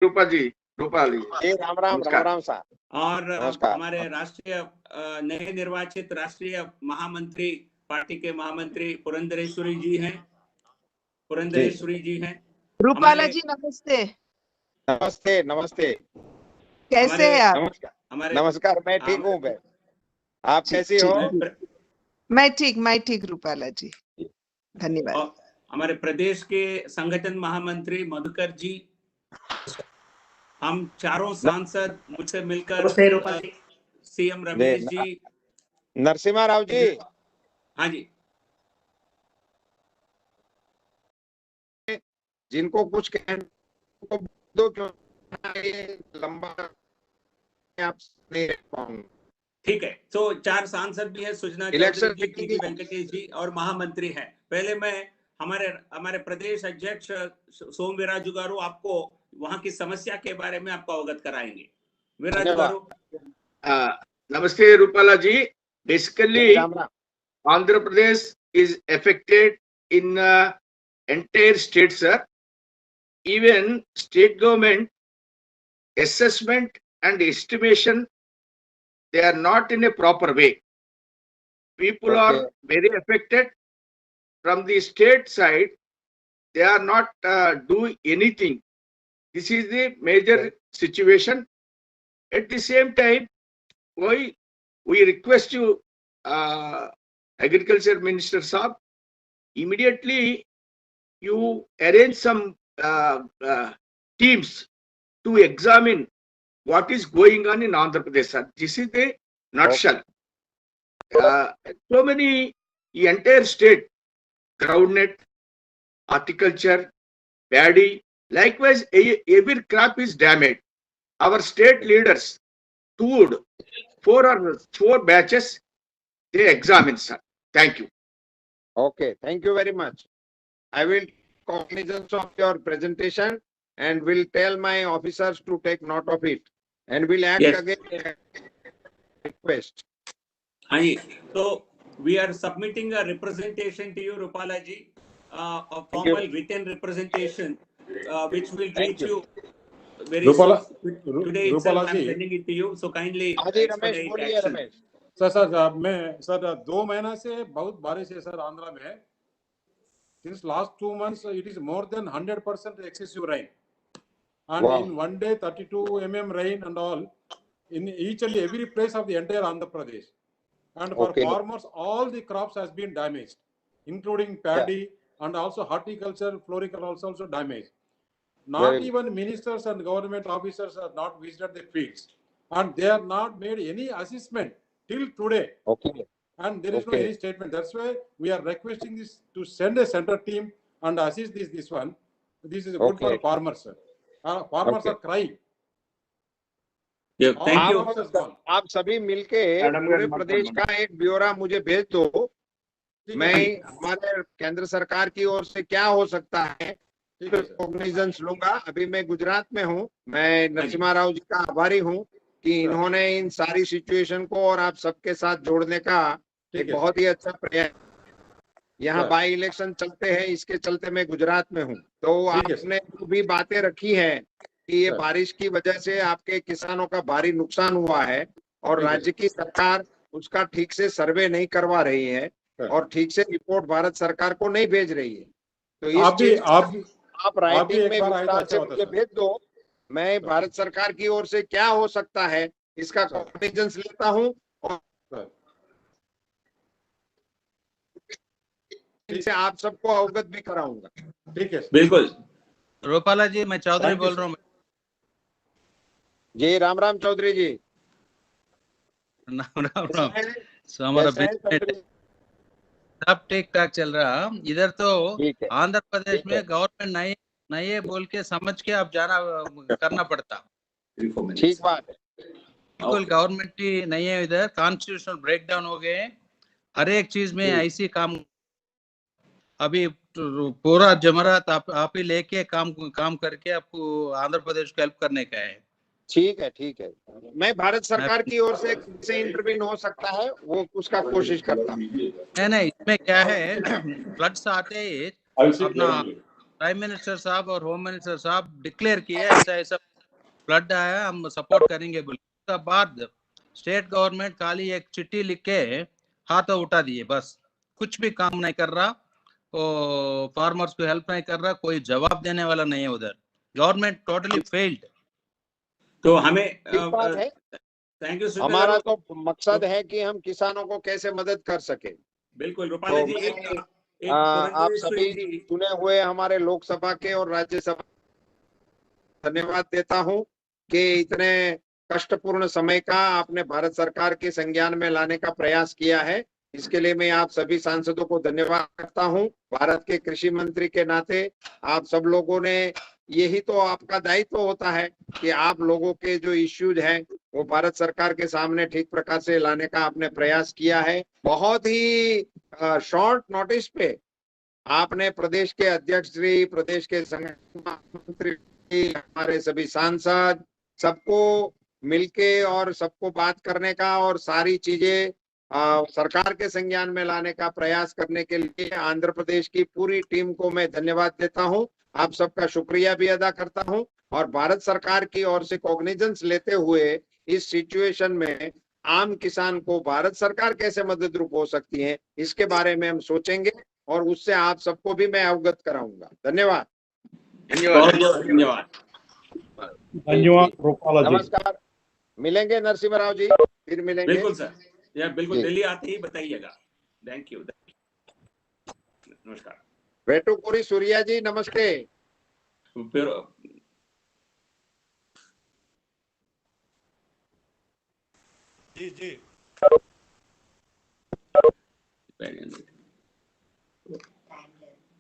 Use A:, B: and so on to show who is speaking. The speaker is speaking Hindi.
A: रूपा जी, रूपाली
B: राम राम
A: नमस्कार।
B: राम राम साहब।
C: और
B: नमस्कार।
C: हमारे राष्ट्रीय नए निर्वाचित राष्ट्रीय महामंत्री, पार्टी के महामंत्री पुरंदरेश्वरी जी हैं, पुरंदरेश्वरी जी हैं।
D: रूपाला जी नमस्ते।
B: नमस्ते नमस्ते।
D: कैसे हैं आप?
B: नमस्कार।
C: हमारे
B: नमस्कार, मैं ठीक हूँ। आप कैसी हो?
D: मैं ठीक रूपाला जी, धन्यवाद।
C: हमारे प्रदेश के संगठन महामंत्री मधुकर जी, हम चारों सांसद मुझसे मिलकर सीएम रमेश जी,
B: नरसिम्हा राव जी,
C: हाँ जी,
B: जिनको कुछ कहना दो, क्यों लंबा आप नहीं रह पाऊंगा।
C: ठीक है। तो चार सांसद भी है, सुजना चौधरी जी, टीवी वेंकटेश जी और महामंत्री हैं। पहले मैं हमारे प्रदेश अध्यक्ष सोम वीराजु गारू आपको वहां की समस्या के बारे में आपको अवगत कराएंगे। वीराजु गारू।
A: नमस्ते Rupala ji. Basically Andhra Pradesh is affected in entire state, sir. Even state government assessment and estimation, they are not in a proper way. People are very affected. From the state side, they are not doing anything. This is the major situation. At the same time, we request you, Agriculture Minister Saab, immediately you arrange some teams to examine what is going on in Andhra Pradesh, sir. This is the nutshell. So many, the entire state, groundnut, horticulture, paddy, likewise every crop is damaged. Our state leaders toured four batches, they examined, sir. Thank you.
B: Okay, thank you very much. I will cognizance of your presentation and will tell my officers to take note of it and will act again. Request.
C: So we are submitting a representation to you, Rupala ji, a formal written representation, which will reach you very soon. Today itself I am sending it to you. So kindly expedite action.
E: Sir मैं सर 2 महीना से बहुत बारिश है सर आंध्रा में. Since last 2 months it is more than 100% excessive rain, and in one day 32 mm rain and all in each and every place of the entire Andhra Pradesh. And for farmers, all the crops has been damaged, including paddy and also horticulture, floriculture also damaged. Not even ministers and government officers are not visited the fields, and they are not made any assessment till today. And there is no any statement. That's why we are requesting this to send a center team and assist this one. This is good for farmers, sir. Farmers are crying.
C: Thank you.
B: आप सभी मिलके पूरे प्रदेश का एक ब्यौरा मुझे भेज दो. मैं हमारे केंद्र सरकार की ओर से क्या हो सकता है कॉग्निजेंस लूंगा. अभी मैं गुजरात में हूँ. मैं नरसिम्हा राव जी का आभारी हूँ कि इन्होंने इन सारी सिचुएशन को और आप सबके साथ जोड़ने का एक बहुत ही अच्छा प्रयास. यहाँ बाई इलेक्शन चलते हैं, इसके चलते मैं गुजरात में हूँ. तो आपने जो भी बातें रखी है कि ये बारिश की वजह से आपके किसानों का भारी नुकसान हुआ है और राज्य की सरकार उसका ठीक से सर्वे नहीं करवा रही है और ठीक से रिपोर्ट भारत सरकार को नहीं भेज रही है. तो इस चीज आप राइटिंग में विस्तार से मुझे भेज दो. मैं भारत सरकार की ओर से क्या हो सकता है इसका कॉग्निजेंस लेता हूँ और इनसे आप सबको अवगत भी कराऊंगा.
E: ठीक है,
C: बिल्कुल.
F: रूपाला जी, मैं चौधरी बोल रहा हूँ.
B: जी राम राम चौधरी जी.
F: राम. सो हमारा सब ठीक ठाक चल रहा. इधर तो आंध्र प्रदेश में गवर्नमेंट नए बोल के समझ के अब जाना करना पड़ता.
B: ठीक बात है.
F: बिल्कुल गवर्नमेंट ही नहीं है. इधर कॉन्स्टिट्यूशनल ब्रेक डाउन हो गए. हर एक चीज में ऐसी काम. अभी पूरा जमरात आप ही लेके काम करके आपको आंध्र प्रदेश को हेल्प करने का है.
B: ठीक है, ठीक है. मैं भारत सरकार की ओर से इंटरवीन हो सकता है वो उसका कोशिश करता हूँ.
F: नहीं, इसमें क्या है, फ्लड्स आते ही अपना प्राइम मिनिस्टर साहब और होम मिनिस्टर साहब डिक्लेयर किए ऐसा फ्लड आया हम सपोर्ट करेंगे बोले, उसके बाद स्टेट गवर्नमेंट खाली एक चिट्ठी लिख के हाथ उठा दिए, बस कुछ भी काम नहीं कर रहा, फार्मर्स को हेल्प नहीं कर रहा, कोई जवाब देने वाला नहीं है उधर, गवर्नमेंट टोटली फेल्ड।
C: तो हमें
B: ठीक बात है।
C: थैंक यू
B: हमारा तो मकसद है कि हम किसानों को कैसे मदद कर सके।
C: बिल्कुल रूपाला
B: तो
C: जी,
B: मैं आप सभी चुने हुए हमारे लोकसभा के और राज्यसभा धन्यवाद देता हूं कि इतने कष्टपूर्ण समय का आपने भारत सरकार के संज्ञान में लाने का प्रयास किया है। इसके लिए मैं आप सभी सांसदों को धन्यवाद करता हूं। भारत के कृषि मंत्री के नाते आप सब लोगों ने, यही तो आपका दायित्व होता है कि आप लोगों के जो इश्यूज हैं वो भारत सरकार के सामने ठीक प्रकार से लाने का आपने प्रयास किया है। बहुत ही शॉर्ट नोटिस पे आपने प्रदेश के अध्यक्ष श्री, प्रदेश के संगठन मंत्री, हमारे सभी सांसद, सबको मिलके और सबको बात करने का और सारी चीजें सरकार के संज्ञान में लाने का प्रयास करने के लिए आंध्र प्रदेश की पूरी टीम को मैं धन्यवाद देता हूं। आप सबका शुक्रिया भी अदा करता हूं और भारत सरकार की ओर से कॉग्निजेंस लेते हुए इस सिचुएशन में आम किसान को भारत सरकार कैसे मददरूप हो सकती है, इसके बारे में हम सोचेंगे और उससे आप सबको भी मैं अवगत कराऊंगा। धन्यवाद।
C: धन्यवाद।
E: धन्यवाद रूपाला जी।
B: नमस्कार, मिलेंगे नरसिम्हा राव जी, फिर मिलेंगे।
C: बिल्कुल सर, या बिल्कुल
B: जी।
C: दिल्ली आते ही बताइएगा। थैंक यू, नमस्कार।
B: वेटुपुरी सूर्या जी नमस्ते।
C: जी।